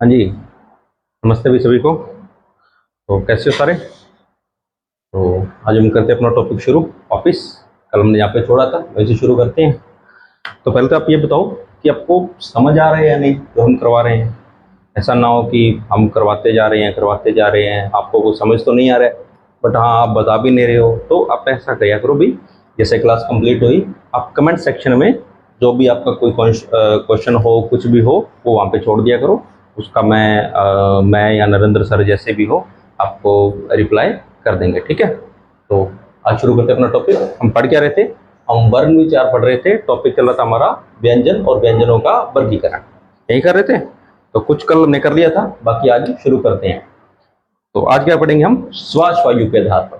हाँ जी, नमस्ते भी सभी को। तो कैसे हो सारे? तो आज हम करते हैं अपना टॉपिक शुरू, ऑफिस। कल हमने यहाँ पे छोड़ा था, वैसे शुरू करते हैं। तो पहले तो आप ये बताओ कि आपको समझ आ रहा है या नहीं जो हम करवा रहे हैं। ऐसा ना हो कि हम करवाते जा रहे हैं, आपको कुछ समझ तो नहीं आ रहा है, बट हाँ आप बता भी नहीं रहे हो। तो आप ऐसा किया करो भी, जैसे क्लास कंप्लीट हुई, आप कमेंट सेक्शन में जो भी आपका कोई क्वेश्चन हो, कुछ भी हो, वो वहाँ पे छोड़ दिया करो। उसका मैं या नरेंद्र सर जैसे भी हो आपको रिप्लाई कर देंगे, ठीक है। तो आज शुरू करते हैं अपना टॉपिक। हम पढ़ क्या रहे थे? हम वर्ण विचार पढ़ रहे थे। टॉपिक चल रहा था हमारा व्यंजन और व्यंजनों का वर्गीकरण, यही कर रहे थे। तो कुछ कल हमने कर लिया था, बाकी आज शुरू करते हैं। तो आज क्या पढ़ेंगे हम? श्वास वायु के आधार पर।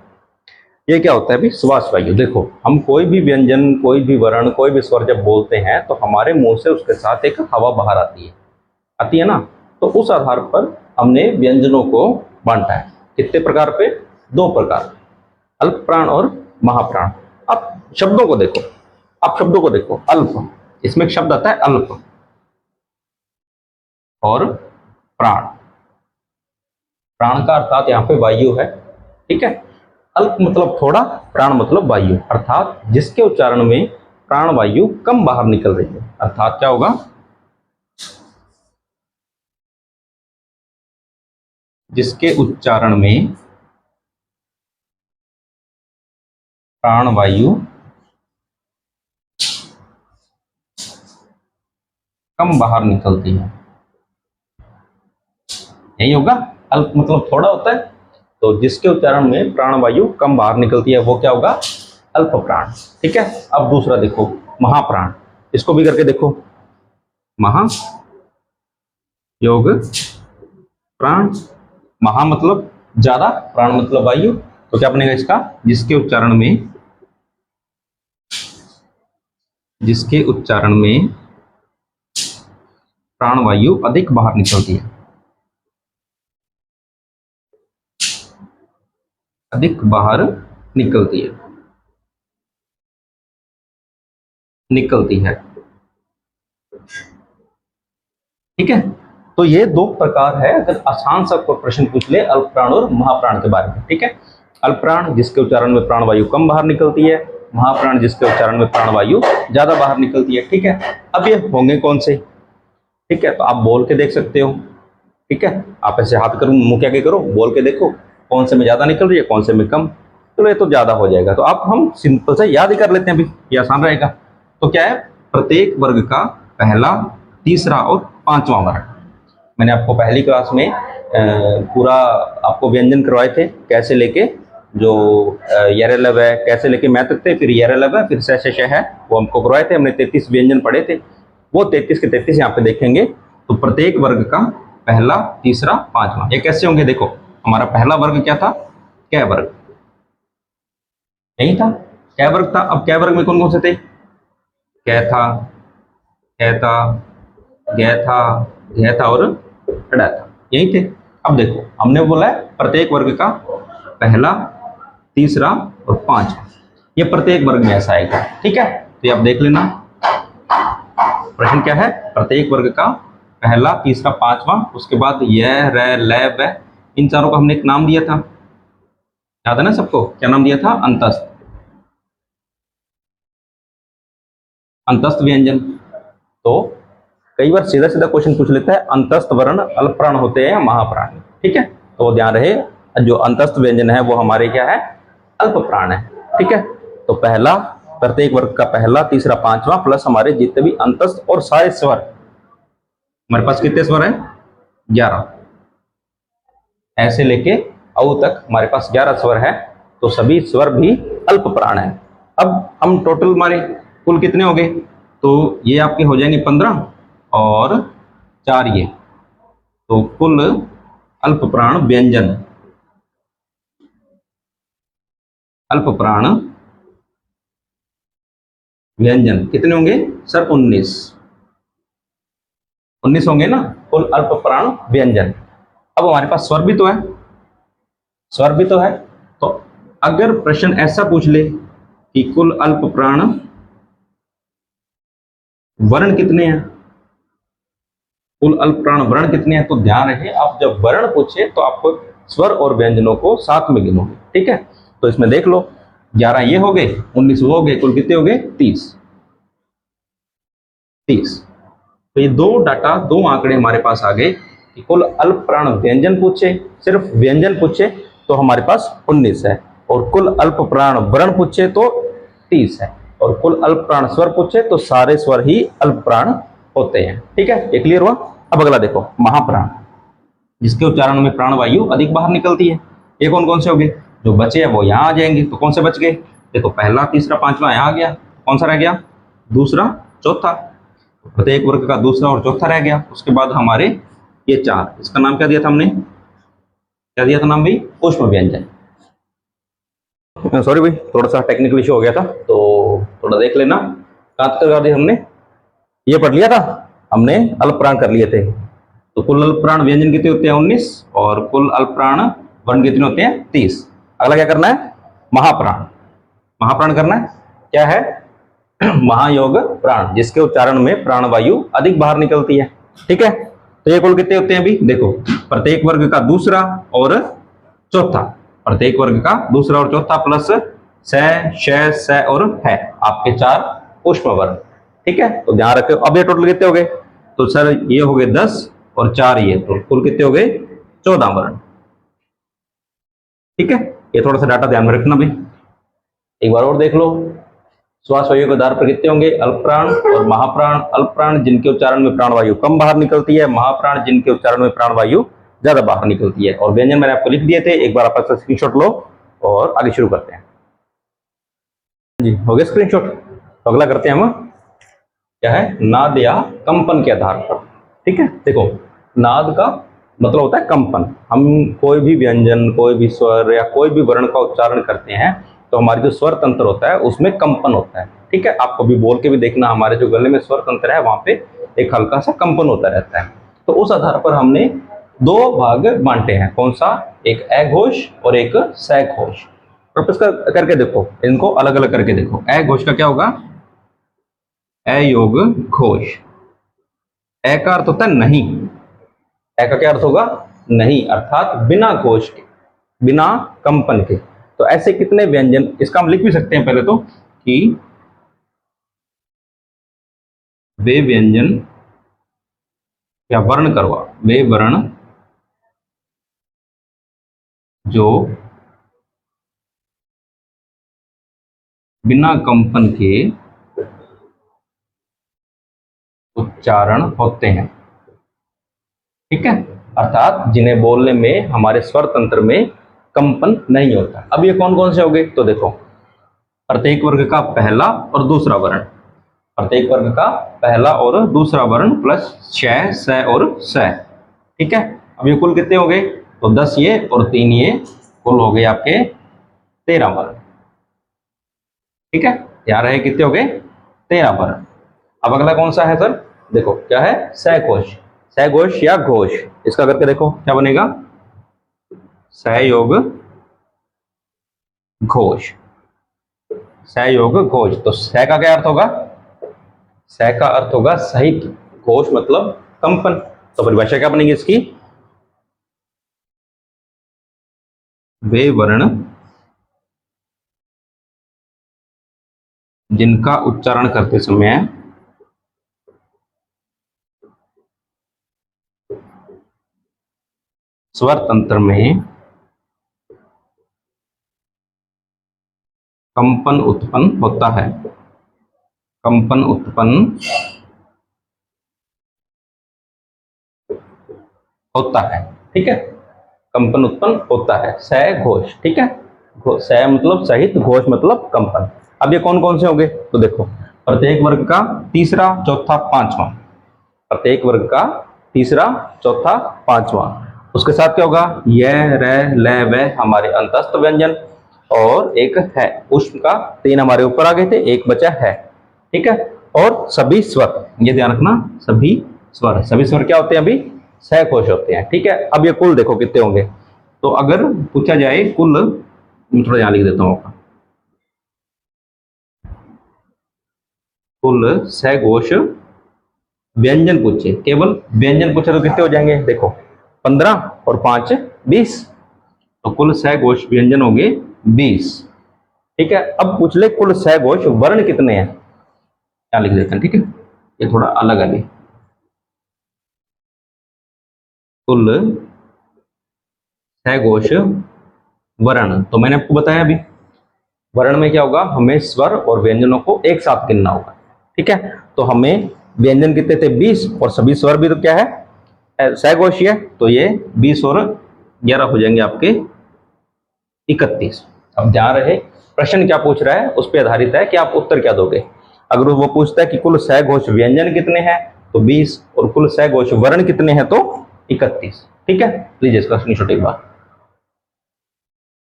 ये क्या होता है अभी श्वास वायु? देखो, हम कोई भी व्यंजन, कोई भी वर्ण, कोई भी स्वर जब बोलते हैं तो हमारे मुंह से उसके साथ एक हवा बाहर आती है ना। तो उस आधार पर हमने व्यंजनों को बांटा है। कितने प्रकार पे? दो प्रकार, अल्प प्राण और महाप्राण। अब शब्दों को देखो, अल्प, इसमें एक शब्द आता है अल्प और प्राण। प्राण का अर्थात यहाँ पे वायु है, ठीक है। अल्प मतलब थोड़ा, प्राण मतलब वायु, अर्थात जिसके उच्चारण में प्राण वायु कम बाहर निकल रही है। अर्थात क्या होगा? जिसके उच्चारण में प्राण वायु कम बाहर निकलती है, यही होगा। अल्प मतलब थोड़ा होता है, तो जिसके उच्चारण में प्राण वायु कम बाहर निकलती है वो क्या होगा? अल्प प्राण, ठीक है। अब दूसरा देखो, महाप्राण। इसको भी करके देखो, महा योग प्राण। महा मतलब ज्यादा, प्राण मतलब वायु। तो क्या बनेगा इसका? जिसके उच्चारण में प्राण वायु अधिक बाहर निकलती है, अधिक बाहर निकलती है, ठीक है। तो ये दो प्रकार है, अगर आसान सा कोई प्रश्न पूछ ले अल्प प्राण और महाप्राण के बारे में, ठीक है। अल्प प्राण जिसके उच्चारण में प्राण वायु कम बाहर निकलती है, महाप्राण जिसके उच्चारण में प्राण वायु ज्यादा बाहर निकलती है, ठीक है। अब ये होंगे कौन से? ठीक है, तो आप बोल के देख सकते हो, ठीक है। आप ऐसे हाथ करो, मुंह क्या करो, बोल के देखो कौन से में ज्यादा निकल रही है, कौन से में कम। चलो ये तो ज्यादा हो जाएगा, तो आप हम सिंपल से याद ही कर लेते हैं अभी, ये आसान रहेगा। तो क्या है? प्रत्येक वर्ग का पहला, तीसरा और पांचवा वर्ग। मैंने आपको पहली क्लास में पूरा आपको व्यंजन करवाए थे, कैसे लेके जो यरलव है, कैसे लेके मैं तक थे, फिर यरलव है, फिर श है, वो हमको करवाए थे। हमने 33 व्यंजन पढ़े थे, वो 33 के 33 यहाँ पे देखेंगे। तो प्रत्येक वर्ग का पहला, तीसरा, पांचवा, ये कैसे होंगे? देखो, हमारा पहला वर्ग क्या था? कै वर्ग, यही था, कै वर्ग था। अब कै वर्ग में कौन कौन से थे? कै था, कै था, गै था, घै था और ड़ा था, यही थे। अब देखो, हमने बोला है प्रत्येक वर्ग का पहला, तीसरा और पांचवा, ये प्रत्येक वर्ग में ऐसा आएगा, ठीक है। तो आप देख लेना, प्रश्न क्या है? प्रत्येक वर्ग का पहला, तीसरा, पांचवा, उसके बाद यह, र, ल, व, इन चारों का हमने एक नाम दिया था, याद है ना सबको? क्या नाम दिया था? अंतस्थ, अंतस्थ व्यंजन। तो कई बार सीधा सीधा क्वेश्चन पूछ लेता है, अंतस्थ वर्ण अल्प प्राण होते हैं या महाप्राण, ठीक है। तो ध्यान रहे, जो अंतस्थ व्यंजन है वो हमारे क्या है? अल्प प्राण है, ठीक है। तो पहला, प्रत्येक वर्ग का पहला, तीसरा, पांचवा, प्लस हमारे जितने भी अंतस्थ और सारे स्वर, हमारे पास कितने स्वर हैं? 11, ऐसे लेके औ तक हमारे पास 11 स्वर है। तो सभी स्वर भी अल्प प्राण है। अब हम टोटल हमारे कुल कितने हो गए? तो ये आपके हो जाएंगे 15 और 4 ये, तो कुल अल्प प्राण व्यंजन, अल्प प्राण व्यंजन कितने होंगे सर? 19 होंगे ना कुल अल्प प्राण व्यंजन। अब हमारे पास स्वर भी तो है, स्वर भी तो है। तो अगर प्रश्न ऐसा पूछ ले कि कुल अल्प प्राण वर्ण कितने हैं, कुल अल्प प्राण वर्ण कितने हैं? तो ध्यान रहे, आप जब वर्ण पूछे तो आपको स्वर और व्यंजनों को साथ में गिनोगे, ठीक है। तो इसमें देख लो, 11 ये हो गए, 19 वो हो गए, कुल कितने हो गए? 30। तो ये दो डाटा, दो आंकड़े हमारे पास आ गए कि कुल अल्प प्राण व्यंजन पूछे, सिर्फ व्यंजन पूछे तो हमारे पास 19 है, और कुल अल्प प्राण वर्ण पूछे तो 30 है, और कुल अल्प प्राण स्वर पूछे तो सारे स्वर ही अल्प प्राण होते हैं, ठीक है। ये क्लियर हुआ? अब अगला देखो, महाप्राण, जिसके उच्चारण में प्राण वायु अधिक बाहर निकलती है। ये कौन कौन से हो गए? जो बचे हैं वो यहाँ आ जाएंगे। तो कौन से बच गए? देखो, पहला, तीसरा, पांचवा यहाँ आ गया। कौन सा रह गया? दूसरा, चौथा। प्रत्येक वर्ग का दूसरा और चौथा रह गया। उसके बाद हमारे ये चार, इसका नाम क्या दिया था हमने? क्या दिया था नाम भाई? ऊष्म व्यंजन। सॉरी भाई, थोड़ा सा टेक्निकल इशू हो गया था, तो थोड़ा देख लेना। कहाँ तक कर दिया हमने? ये पढ़ लिया था हमने, अल्प प्राण कर लिए थे। तो कुल अल्प प्राण व्यंजन कितने होते हैं? 19, और कुल अल्प प्राण वर्ण कितने होते हैं? 30। अगला क्या करना है? महाप्राण। महाप्राण करना है। क्या है? महायोग प्राण, जिसके उच्चारण में प्राण वायु अधिक बाहर निकलती है, ठीक है। तो ये कुल कितने होते हैं अभी? देखो, प्रत्येक वर्ग का दूसरा और चौथा, प्रत्येक वर्ग का दूसरा और चौथा प्लस स, श, स और है, आपके चार ऊष्म वर्ण, ठीक है। तो ध्यान रखो। अब ये टोटल कितने हो गए? तो सर ये हो गए 10 और 4 ये, तो कुल कितने हो गए? 14 वर्ण, ठीक है। ये थोड़ा सा डाटा ध्यान में रखना भाई। एक बार और देख लो, श्वास वायु के आधार पर कितने होंगे? अल्प प्राण और महाप्राण। अल्प प्राण जिनके उच्चारण में प्राण वायु कम बाहर निकलती है, महाप्राण जिनके उच्चारण में प्राण वायु ज्यादा बाहर निकलती है। और व्यंजन मैंने आपको लिख दिए थे, एक बार आप स्क्रीनशॉट लो और आगे शुरू करते हैं। जी हो गया स्क्रीनशॉट। तो अगला करते हैं हम, क्या है? नाद या कंपन के आधार पर, ठीक है। देखो, नाद का मतलब होता है कंपन। हम कोई भी व्यंजन, कोई भी स्वर या कोई भी वर्ण का उच्चारण करते हैं तो हमारी जो स्वर तंत्र होता है उसमें कंपन होता है, ठीक है। आप कभी बोल के भी देखना, हमारे जो गले में स्वर तंत्र है वहां पे एक हल्का सा कंपन होता रहता है। तो उस आधार पर हमने दो भाग बांटे हैं। कौन सा? एक अ घोष और एक स घोष। आप इसका करके देखो, इनको अलग अलग करके देखो। अ घोष का क्या होगा? अयोग घोष। अ का अर्थ होता है नहीं। अ का क्या अर्थ होगा? नहीं, अर्थात बिना घोष के, बिना कंपन के। तो ऐसे कितने व्यंजन, इसका हम लिख भी सकते हैं पहले तो, कि वे व्यंजन या वर्ण करवा, वे वर्ण जो बिना कंपन के उच्चारण होते हैं, ठीक है। अर्थात जिन्हें बोलने में हमारे स्वर तंत्र में कंपन नहीं होता। अब ये कौन कौन से हो गए? तो देखो, प्रत्येक वर्ग का पहला और दूसरा वर्ण, प्रत्येक वर्ग का पहला और दूसरा वर्ण प्लस श, स और स, ठीक है। अब ये कुल कितने हो गए? तो 10 ये और 3 ये, कुल हो गए आपके 13 वर्ण, ठीक है। यार है कितने हो गए? 13 वर्ण। अब अगला कौन सा है सर? देखो, क्या है? सहघोष। सहघोष या घोष, इसका करके देखो क्या बनेगा? सहयोग घोष। सहयोग घोष। तो सह का क्या अर्थ होगा? सह का अर्थ होगा सहित, घोष मतलब कंपन। तो परिभाषा क्या बनेगी इसकी? वे वर्ण जिनका उच्चारण करते समय स्वर तंत्र में कंपन उत्पन्न होता है, कंपन उत्पन्न होता है, ठीक है। कंपन उत्पन्न होता है, सह घोष, ठीक है। सह मतलब सहित, घोष मतलब कंपन। अब ये कौन कौन से होंगे? तो देखो, प्रत्येक वर्ग का तीसरा, चौथा, पांचवा, प्रत्येक वर्ग का तीसरा, चौथा, पांचवा। उसके साथ क्या होगा? यह, र, ल, व हमारे अंतस्थ व्यंजन, और एक है उष्म का। 3 हमारे ऊपर आ गए थे, एक बचा है, ठीक है। और सभी स्वर, ये ध्यान रखना, सभी स्वर, सभी स्वर क्या होते हैं अभी? सहघोष होते हैं, ठीक है। अब ये कुल देखो कितने होंगे। तो अगर पूछा जाए कुल, मैं थोड़ा यहां लिख देता हूं, कुल सहघोष व्यंजन पूछे, केवल व्यंजन पूछे तो कितने हो जाएंगे, देखो 15 और 5 20, तो कुल सहघोष व्यंजन हो गए 20। ठीक है, अब पूछ ले कुल सहघोष वर्ण कितने हैं, क्या लिख देते हैं, ठीक है, ये थोड़ा अलग है। कुल सहघोष वर्ण, तो मैंने आपको बताया अभी, वर्ण में क्या होगा, हमें स्वर और व्यंजनों को एक साथ गिनना होगा। ठीक है, तो हमें व्यंजन कितने थे 20, और सभी स्वर भी तो क्या है सहघोषीय, तो ये 20 और 11 हो जाएंगे आपके 31। अब ध्यान रहे प्रश्न क्या पूछ रहा है उस पर आधारित है कि आप उत्तर क्या दोगे। अगर वो पूछता है कि कुल सहघोष व्यंजन कितने हैं तो 20, और कुल सहघोष वर्ण कितने हैं तो 31। ठीक है, लीजिए इसका स्क्रीनशॉट एक बार।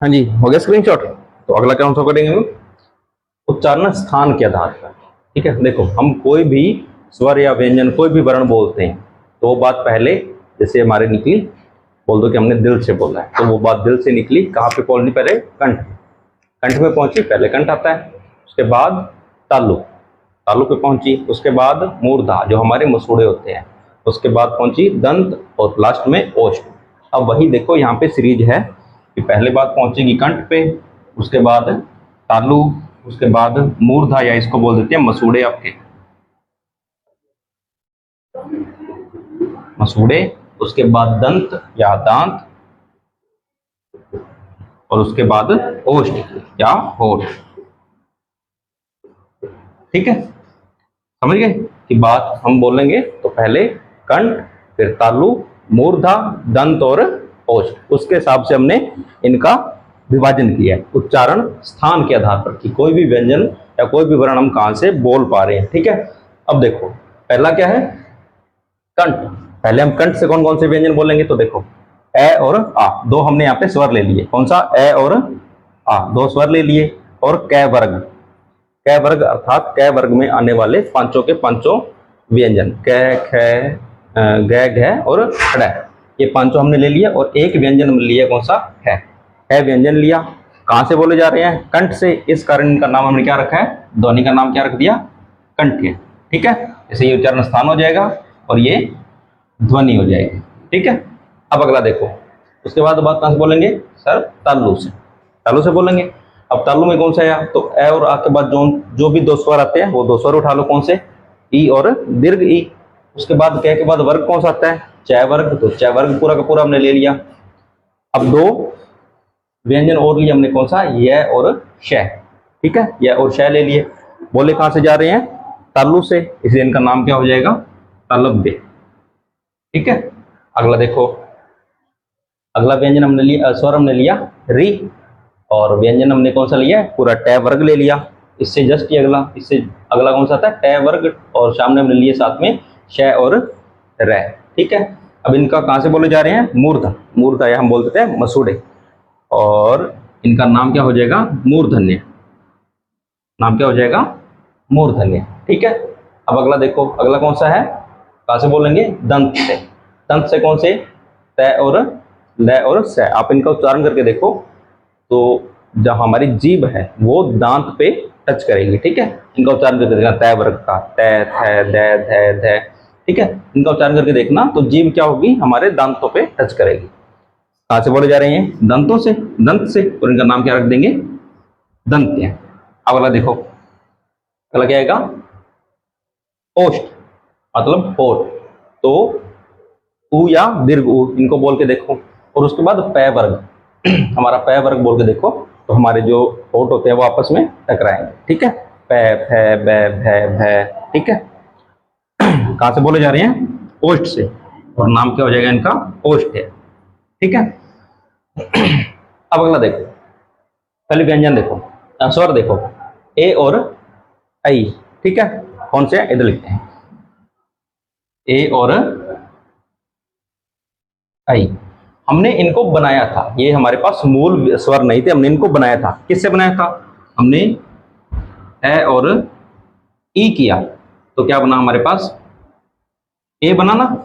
हाँ जी, हो गया स्क्रीनशॉट। तो अगला क्या आंसर करेंगे हम, उच्चारण स्थान के आधार पर। ठीक है, देखो हम कोई भी स्वर या व्यंजन कोई भी वर्ण बोलते हैं तो वो बात पहले जैसे हमारे निकली, बोल दो कि हमने दिल से बोला है, तो वो बात दिल से निकली, कहाँ पे पहुंचनी, पहले कंठ, कंठ में पहुंची, पहले कंठ आता है, उसके बाद तालु, तालु पे पहुंची, उसके बाद मूर्धा जो हमारे मसूड़े होते हैं, उसके बाद पहुंची दंत, और लास्ट में ओष्ठ। अब वही देखो यहाँ पे सीरीज है कि पहले बात पहुंचेगी कंठ पे, उसके बाद तालु, उसके बाद मूर्धा या इसको बोल देते हैं मसूड़े आपके, मसूड़े, उसके बाद दंत या दांत, और उसके बाद ओष्ठ या होठ। ठीक है, समझ गए कि बात हम बोलेंगे तो पहले कंठ, फिर तालु, मूर्धा, दंत और ओष्ठ, उसके हिसाब से हमने इनका विभाजन किया है उच्चारण स्थान के आधार पर कि कोई भी व्यंजन या कोई भी वर्ण हम कहां से बोल पा रहे हैं। ठीक है, अब देखो पहला क्या है, कंठ। पहले हम कंठ से कौन कौन से व्यंजन बोलेंगे, तो देखो ए और आ, दो हमने यहाँ पे स्वर ले लिए, कौन सा, ए और आ, दो स्वर ले लिए, और कै वर्ग, कै वर्ग अर्थात कै वर्ग में आने वाले पांचों के पांचों व्यंजन, कै ख गै घ और ड़, ये पांचों हमने ले लिया, और एक व्यंजन हमने लिया कौन सा, है व्यंजन लिया, कहां से बोले जा रहे हैं, कंठ से, इस कारण इनका नाम हमने क्या रखा है, ध्वनि का नाम क्या रख दिया, कंठ। ठीक है, इसे ये उच्चारण स्थान हो जाएगा और ये ध्वनि हो जाएगी। ठीक है, अब अगला देखो, उसके बाद बात कहां से बोलेंगे सर, तालु से, तालु से बोलेंगे। अब तालु में कौन सा है, तो ए और आ के बाद जो भी दो स्वर आते हैं वो दो स्वर उठा लो, कौन से, ई और दीर्घ ई। उसके बाद कै के बाद वर्ग कौन सा आता है, चय वर्ग, तो चय वर्ग पूरा का पूरा हमने ले लिया। अब दो व्यंजन और लिए हमने, कौन सा, य और श। ठीक है, य और श ले लिए, बोले कहां से जा रहे हैं, तालु से, इसलिए इनका नाम क्या हो जाएगा, तालव्य। ठीक है, अगला देखो, अगला व्यंजन हमने लिया, स्वर हमने लिया री, और व्यंजन हमने कौन सा लिया, पूरा ट वर्ग ले लिया। इससे जस्ट ये अगला, इससे अगला कौन सा था, ट वर्ग, और सामने हमने लिए साथ में श और र। ठीक है, अब इनका कहां से बोले जा रहे हैं, मूर्धा, मूर्धा या हम बोलते थे मसूड़े, और इनका नाम क्या हो जाएगा, मूर्धन्य, नाम क्या हो जाएगा, मूर्धन्य। ठीक है, अब अगला देखो, अगला कौन सा है, कहां से बोलेंगे, दंत से, दंत से कौन से, त और ल और स। आप इनका उच्चारण करके देखो तो जब हमारी जीभ है वो दांत पे टच करेगी। ठीक है, इनका उच्चारण करके देखना, तय वर्ग का तय, थ, द, ध, ध। ठीक है, इनका उच्चारण करके देखना तो जीभ क्या होगी, हमारे दांतों पे टच करेगी। कहां से बोले जा रहे हैं, दंतों से, दंत से, और इनका नाम क्या रख देंगे, दंत्य। अब अगला देखो, अगला क्या आएगा, ओष्ठ, मतलब होठ, तो उ या दीर्घ उ, इनको बोल के देखो, और उसके बाद पै वर्ग हमारा पै वर्ग बोल के देखो, तो हमारे जो होठ होते हैं वो आपस में टकराएंगे। ठीक है, पै, फै, बै, भै, भै। ठीक है, कहां से बोले जा रहे हैं, ओष्ठ से, और नाम क्या हो जाएगा इनका, ओष्ठ है। ठीक है, अब अगला देखो, पहले व्यंजन देखो, स्वर देखो, ए और आई। ठीक है, कौन से, इधर लिखते हैं, ए और आई। हमने इनको बनाया था, ये हमारे पास मूल स्वर नहीं थे, हमने इनको बनाया था, किससे बनाया था, हमने ए और ई किया, तो क्या बना हमारे पास, ए बना ना,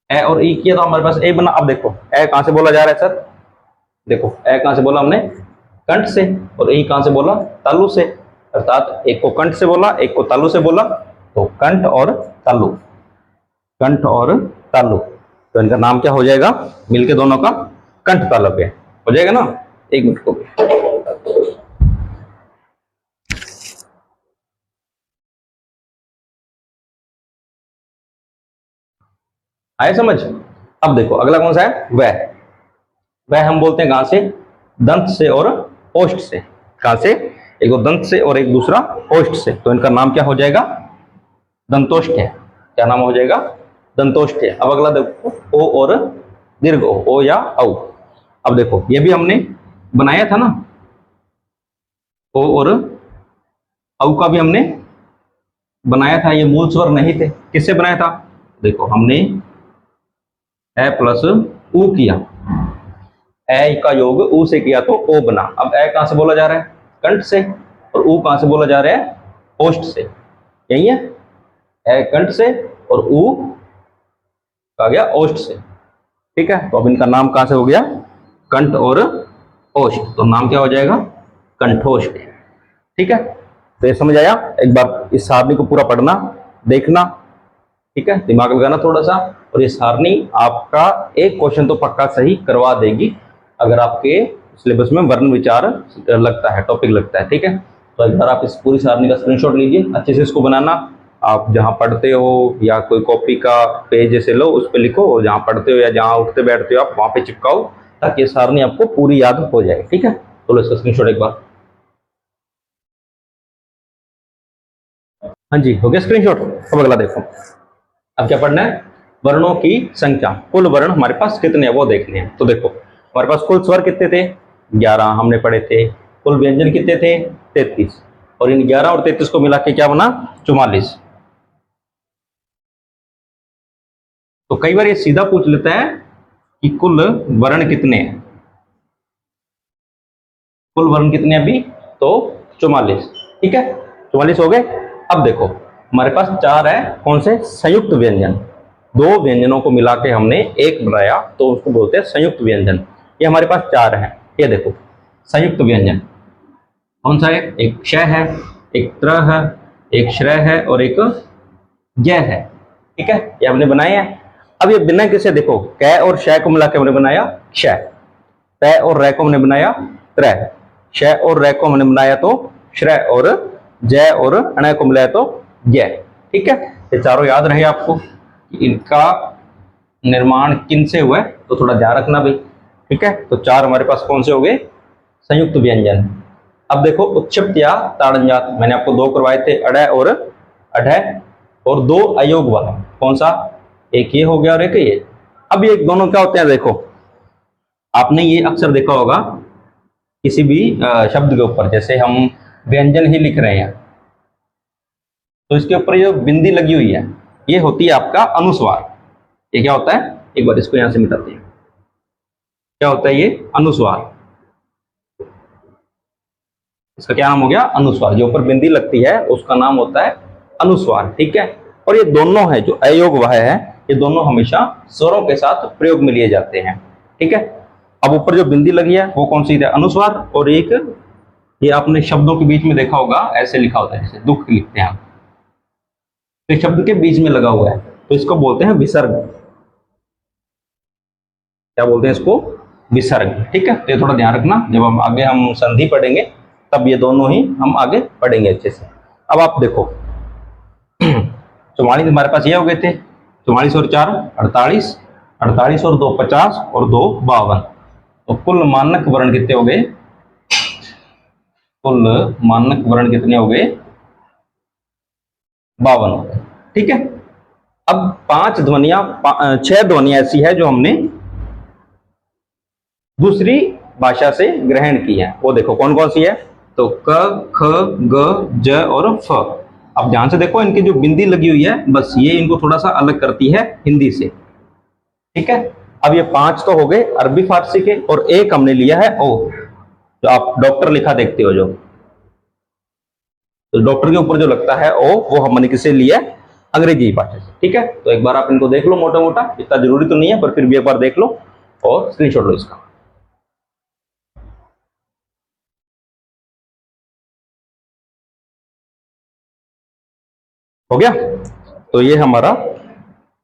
ए और ई किया तो हमारे पास ए बना। अब देखो ए कहां से बोला जा रहा है सर, देखो ए कहां से बोला हमने, कंठ से, और ई कहां से बोला, तालु से, अर्थात एक को कंठ से बोला, एक को तालु से बोला। तो कंठ और तालु, कंठ और तालु, तो इनका नाम क्या हो जाएगा मिलके दोनों का? कंठ तालव्य हो जाएगा ना। एक मिनट को आए समझ। अब देखो अगला कौन सा है? वह हम बोलते हैं कहां से? दंत से और ओष्ठ से। कहां से? एक तो दंत से और एक दूसरा ओष्ठ से, तो इनका नाम क्या हो जाएगा? दंतोष्ठ है। क्या नाम हो जाएगा? दंतोष्ठ है। अब अगला देखो ओ और दीर्घ ओ या औ। अब देखो ये भी हमने बनाया था ना, ओ और औ का भी हमने बनाया था, ये मूल स्वर नहीं थे। किससे बनाया था? देखो हमने ए प्लस ऊ किया, ए का योग ऊ से किया तो ओ बना। अब ए कहां से बोला जा रहा है? कंठ से। और ऊ कहां से बोला जा रहा है? ओष्ठ से। यही है, ए कंठ से और ऊ आ गया ओष्ठ से। ठीक है, तो अब इनका नाम कहां से हो गया? कंठ और ओष्ठ, तो नाम क्या हो जाएगा? कंठोष्ठ। ठीक है, तो ये समझ आया? एक बार इस सारणी को पूरा पढ़ना, देखना, ठीक है, दिमाग लगाना थोड़ा सा, और ये सारणी आपका एक क्वेश्चन तो पक्का सही करवा देगी अगर आपके सिलेबस में वर्ण विचार लगता है, टॉपिक लगता है। ठीक है, तो एक बार आप इस पूरी सारणी का स्क्रीनशॉट लीजिए, अच्छे से इसको बनाना। आप जहां पढ़ते हो या कोई कॉपी का पेज जैसे लो, उस पर लिखो, और जहां पढ़ते हो या जहां उठते बैठते हो आप वहां पे चिपकाओ, ताकि ये सारणी आपको पूरी याद हो जाए। ठीक है, तो लो इसका स्क्रीनशॉट एक बार। हाँ जी, हो गया स्क्रीनशॉट। अब अगला देखो, अब क्या पढ़ना है? वर्णों की संख्या, कुल वर्ण हमारे पास कितने हैं वो देखने हैं। तो देखो हमारे पास कुल स्वर कितने थे? 11 हमने पढ़े थे। कुल व्यंजन कितने थे? 33। और इन 11 और 33 को मिला के क्या बना? 44। तो कई बार ये सीधा पूछ लेता है कि कुल वर्ण कितने हैं। कुल वर्ण कितने अभी? तो 44। ठीक है, 44 हो गए। अब देखो हमारे पास 4 है, कौन से? संयुक्त व्यंजन। दो व्यंजनों को मिला के हमने एक बनाया तो उसको बोलते हैं संयुक्त व्यंजन। ये हमारे पास 4 है। ये देखो संयुक्त व्यंजन कौन सा है? एक क्ष है, एक त्र है, एक श्रय है और एक जय है। ठीक है, ये हमने बनाए हैं। अब ये बिना किसे, देखो क और श को मिला के हमने बनाया क्ष, तय और रय को हमने बनाया त्रय, श और रय को हमने बनाया तो श्रय, और जय और अणय को मिलाया तो जय। ठीक है, ये चारों याद रहे आपको कि इनका निर्माण किन से हुआ है, तो थोड़ा ध्यान रखना भाई। ठीक है, तो 4 हमारे पास कौन से हो गए? संयुक्त व्यंजन। अब देखो उच्चप्त या ताड़नजात, मैंने आपको 2 करवाए थे, अड़य और अढय, और 2 अयोग वाला। कौन सा? एक ये हो गया और एक ये। अब ये दोनों क्या होते हैं? देखो आपने ये अक्सर देखा होगा किसी भी शब्द के ऊपर, जैसे हम व्यंजन ही लिख रहे हैं तो इसके ऊपर जो बिंदी लगी हुई है ये होती है आपका अनुस्वार। ये क्या होता है? एक बार इसको यहां से मिटाते हैं। क्या होता है ये? अनुस्वार। इसका क्या नाम हो गया? अनुस्वार। जो ऊपर बिंदी लगती है उसका नाम होता है अनुस्वार। ठीक है, और ये दोनों है जो अयोग वह है, ये दोनों हमेशा स्वरों के साथ प्रयोग में लिए जाते हैं। ठीक है, अब ऊपर जो बिंदी लगी है वो कौन सी है? अनुस्वार। और एक ये आपने शब्दों के बीच में देखा होगा, ऐसे लिखा होता है, जैसे दुख लिखते हैं, तो शब्द के बीच में लगा हुआ है तो इसको बोलते हैं विसर्ग। क्या बोलते हैं इसको? विसर्ग। ठीक है, तो ये थोड़ा ध्यान रखना, जब हम आगे हम संधि पढ़ेंगे तब ये दोनों ही हम आगे पढ़ेंगे अच्छे से। अब आप देखो 44 हमारे पास ये हो गए थे, 44 और 4 48, 48 और 2 50 और 2 52। तो कुल मानक वर्ण कितने हो गए? कुल मानक वर्ण कितने हो गए? 52 हो गए। ठीक है, अब 5 ध्वनियां 6 ध्वनियां ऐसी है जो हमने दूसरी भाषा से ग्रहण की है। वो देखो कौन कौन सी है? तो क ख ग ज और फ। अब ध्यान से देखो, इनकी जो बिंदी लगी हुई है बस ये इनको थोड़ा सा अलग करती है हिंदी से। ठीक है, अब ये 5 तो हो गए अरबी फारसी के, और एक हमने लिया है ओ, जो आप डॉक्टर लिखा देखते हो, जो तो डॉक्टर के ऊपर जो लगता है ओ, वो हमने किसे लिया? अंग्रेजी भाषा से। ठीक है, तो एक बार आप इनको देख लो, मोटा मोटा, इतना जरूरी तो नहीं है पर फिर भी एक बार देख लो और स्क्रीनशॉट लो इसका। हो गया। तो ये हमारा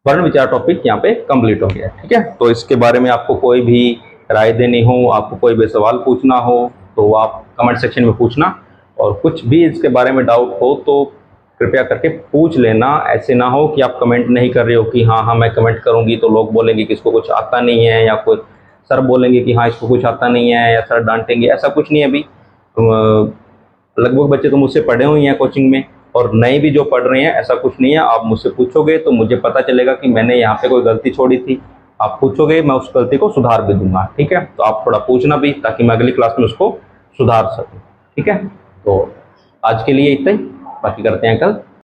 वर्ण विचार टॉपिक यहाँ पे कंप्लीट हो गया। ठीक है, तो इसके बारे में आपको कोई भी राय देनी हो, आपको कोई भी सवाल पूछना हो तो आप कमेंट सेक्शन में पूछना, और कुछ भी इसके बारे में डाउट हो तो कृपया करके पूछ लेना। ऐसे ना हो कि आप कमेंट नहीं कर रहे हो कि हाँ हाँ मैं कमेंट करूंगी तो लोग बोलेंगे कि इसको कुछ आता नहीं है, या कोई सर बोलेंगे कि हाँ इसको कुछ आता नहीं है, या सर डांटेंगे। ऐसा कुछ नहीं है। अभी लगभग बच्चे तो मुझसे पढ़े हुए हैं कोचिंग में, और नए भी जो पढ़ रहे हैं, ऐसा कुछ नहीं है। आप मुझसे पूछोगे तो मुझे पता चलेगा कि मैंने यहाँ पे कोई गलती छोड़ी थी। आप पूछोगे, मैं उस गलती को सुधार भी दूंगा। ठीक है, तो आप थोड़ा पूछना भी, ताकि मैं अगली क्लास में उसको सुधार सकूँ। ठीक है, तो आज के लिए इतना ही, बाकी करते हैं कल।